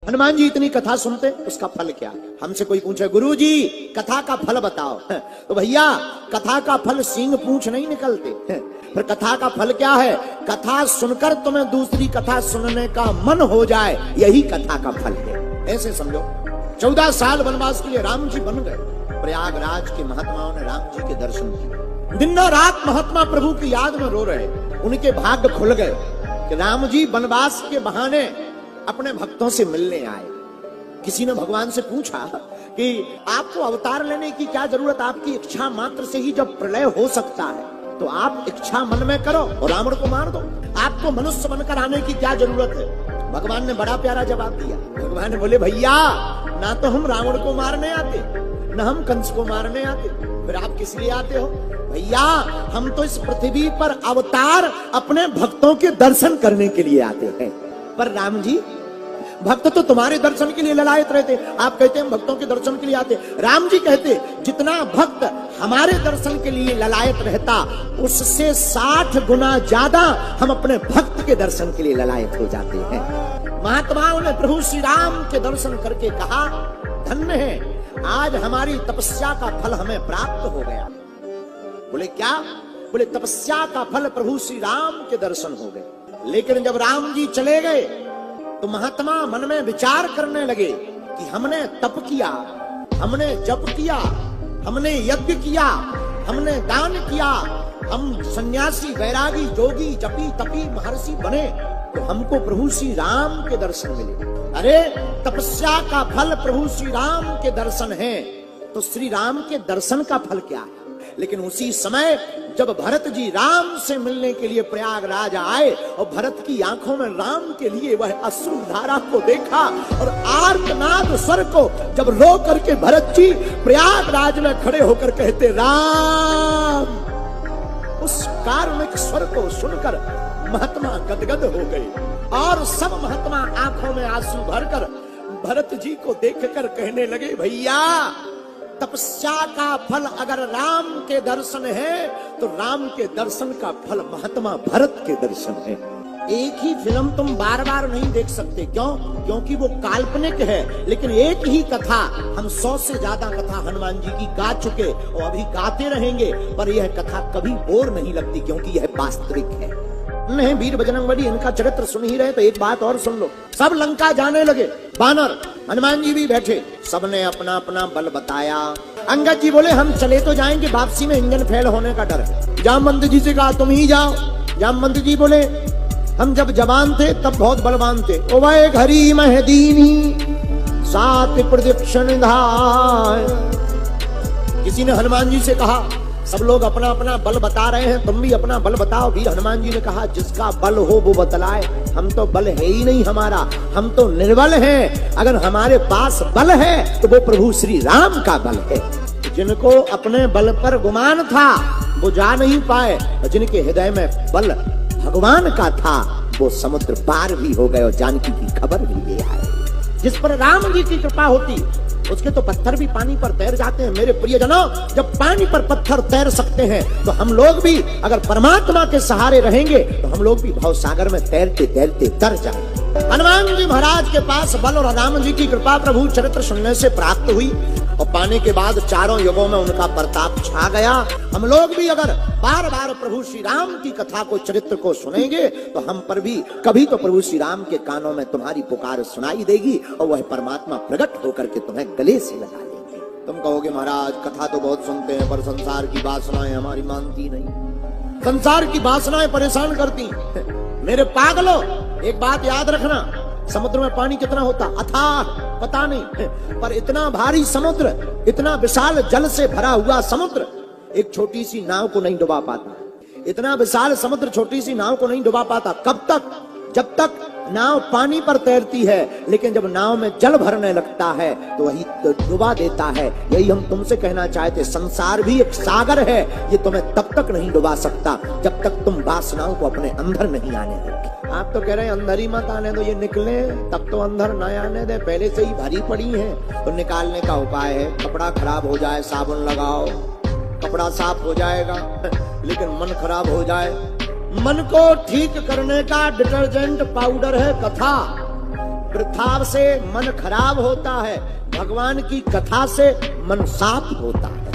हनुमान जी इतनी कथा सुनते, उसका फल क्या? हमसे कोई पूछे गुरु जी कथा का फल बताओ, तो भैया कथा का फल सींग पूंछ नहीं निकलते। फिर कथा का फल क्या है? कथा सुनकर तुम्हें दूसरी कथा सुनने का मन हो जाए, यही कथा का फल है। ऐसे समझो 14 साल वनवास के लिए राम जी बन गए। प्रयागराज के महात्माओं ने राम जी के दर्शन किए। दिन रात महात्मा प्रभु की याद में रो रहे। उनके भाग्य खुल गए कि राम जी वनवास के बहाने अपने भक्तों से मिलने आए। किसी ने भगवान से पूछा कि आपको अवतार लेने की क्या जरूरत, आपकी इच्छा मात्र से ही जब प्रलय हो सकता है तो आप इच्छा मन में करो और रावण को मार दो, आपको मनुष्य बनकर आने की क्या जरूरत है? भगवान ने बड़ा प्यारा जवाब दिया। भगवान ने बोले भैया ना तो हम रावण को मारने आते, न हम कंस को मारने आते, फिर आप किस लिए आते हो? भैया हम तो इस पृथ्वी पर अवतार अपने भक्तों के दर्शन करने के लिए आते हैं। पर राम जी भक्त तो तुम्हारे दर्शन के लिए ललायत रहते, आप कहते हैं भक्तों के दर्शन के लिए आते। राम जी कहते जितना भक्त हमारे दर्शन के लिए ललायत रहता उससे 60 गुना ज्यादा हम अपने भक्त के दर्शन के लिए ललायत हो जाते हैं। महात्माओं ने प्रभु श्री राम के दर्शन करके कहा धन्य है, आज हमारी तपस्या का फल हमें प्राप्त हो गया। बोले क्या? बोले तपस्या का फल प्रभु श्री राम के दर्शन हो गए। लेकिन जब राम जी चले गए तो महात्मा मन में विचार करने लगे कि हमने तप किया, हमने जप किया, हमने यज्ञ किया, हमने दान किया, हम सन्यासी वैरागी जोगी जपी तपी महर्षि बने तो हमको प्रभु श्री राम के दर्शन मिले। अरे तपस्या का फल प्रभु श्री राम के दर्शन है, तो श्री राम के दर्शन का फल क्या है? लेकिन उसी समय जब भरत जी राम से मिलने के लिए प्रयागराज आए और भरत की आंखों में राम के लिए वह अश्रु धारा को देखा और आर्तनाद स्वर को जब रो करके भरत जी प्रयागराज में खड़े होकर कहते राम, उस कार्मिक स्वर को सुनकर महात्मा गदगद हो गए और सब महात्मा आंखों में आंसू भरकर भरत जी को देखकर कहने लगे भैया तपस्या का फल अगर राम के दर्शन है तो राम के दर्शन का फल महात्मा भरत के दर्शन है। एक ही फिल्म तुम बार बार नहीं देख सकते, क्यों? क्योंकि वो काल्पनिक है। लेकिन एक ही कथा हम 100 से ज्यादा कथा हनुमान जी की गा चुके और अभी गाते रहेंगे, पर यह कथा कभी बोर नहीं लगती क्योंकि यह वास्तविक है। नहीं वीर बजरंगबली इनका चरित्र सुन ही रहे तो एक बात और सुन लो। सब लंका जाने लगे, बानर, हनुमान जी भी बैठे, सबने अपना अपना बल बताया। अंगद जी बोले हम चले तो जाएंगे, वापसी में इंजन फेल होने का डर है। जामवंत जी से कहा तुम ही जाओ। जामवंत जी बोले हम जब जवान थे तब बहुत बलवान थे। ओ वह घरी महदीनी सात प्रदक्षिण धाय। किसी ने हनुमान जी से कहा सब लोग अपना अपना बल बता रहे हैं, तुम भी अपना बल बताओ। वीर हनुमान जी ने कहा जिसका बल हो वो बतलाए, हम तो बल है ही नहीं हमारा, हम तो निर्बल हैं। अगर हमारे पास बल है तो वो प्रभु श्री राम का बल है। जिनको अपने बल पर गुमान था वो जा नहीं पाए, और जिनके हृदय में बल भगवान का था वो समुद्र पार भी हो गए और जानकी की खबर भी ले आए। जिस पर राम जी की कृपा होती उसके तो पत्थर भी पानी पर तैर जाते हैं। मेरे प्रियजनों जब पानी पर पत्थर तैर सकते हैं तो हम लोग भी अगर परमात्मा के सहारे रहेंगे तो हम लोग भी भव सागर में तैरते तैरते तर जाएंगे। हनुमान जी महाराज के पास बल और राम जी की कृपा प्रभु चरित्र सुनने से प्राप्त हुई और पाने के बाद चारों युगों में उनका प्रताप छा गया। हम लोग भी अगर बार बार प्रभु श्री राम की कथा को चरित्र को सुनेंगे तो हम पर भी कभी तो प्रभु श्री राम के कानों में तुम्हारी पुकार सुनाई देगी और वह परमात्मा प्रकट होकर के तुम्हें गले से लगा लेंगे। तुम कहोगे महाराज कथा तो बहुत सुनते हैं पर संसार की वासनाएं हमारी मानती नहीं, संसार की वासनाएं परेशान करती। मेरे पागलों एक बात याद रखना, समुद्र में पानी कितना होता अथाह पता नहीं, पर इतना भारी समुद्र, इतना विशाल जल से भरा हुआ समुद्र एक छोटी सी नाव को नहीं डुबा पाता। इतना विशाल समुद्र छोटी सी नाव को नहीं डुबा पाता। कब तक? जब तक नाव पानी पर तैरती है, लेकिन जब नाव में जल भरने लगता है तो वही तो डुबा देता है। यही हम तुमसे कहना चाहते, संसार भी एक सागर है, ये तुम्हें तब तक नहीं डुबा सकता जब तक तुम वासनाओं को अपने अंदर नहीं आने दोगे। आप तो कह रहे हैं अंदर ही मत आने दो, ये निकले तब तो अंदर न आने दे, पहले से ही भरी पड़ी है। तो निकालने का उपाय है, कपड़ा खराब हो जाए साबुन लगाओ, कपड़ा साफ हो जाएगा। लेकिन मन खराब हो जाए, मन को ठीक करने का डिटर्जेंट पाउडर है कथा। वृथा से मन खराब होता है, भगवान की कथा से मन साफ होता है।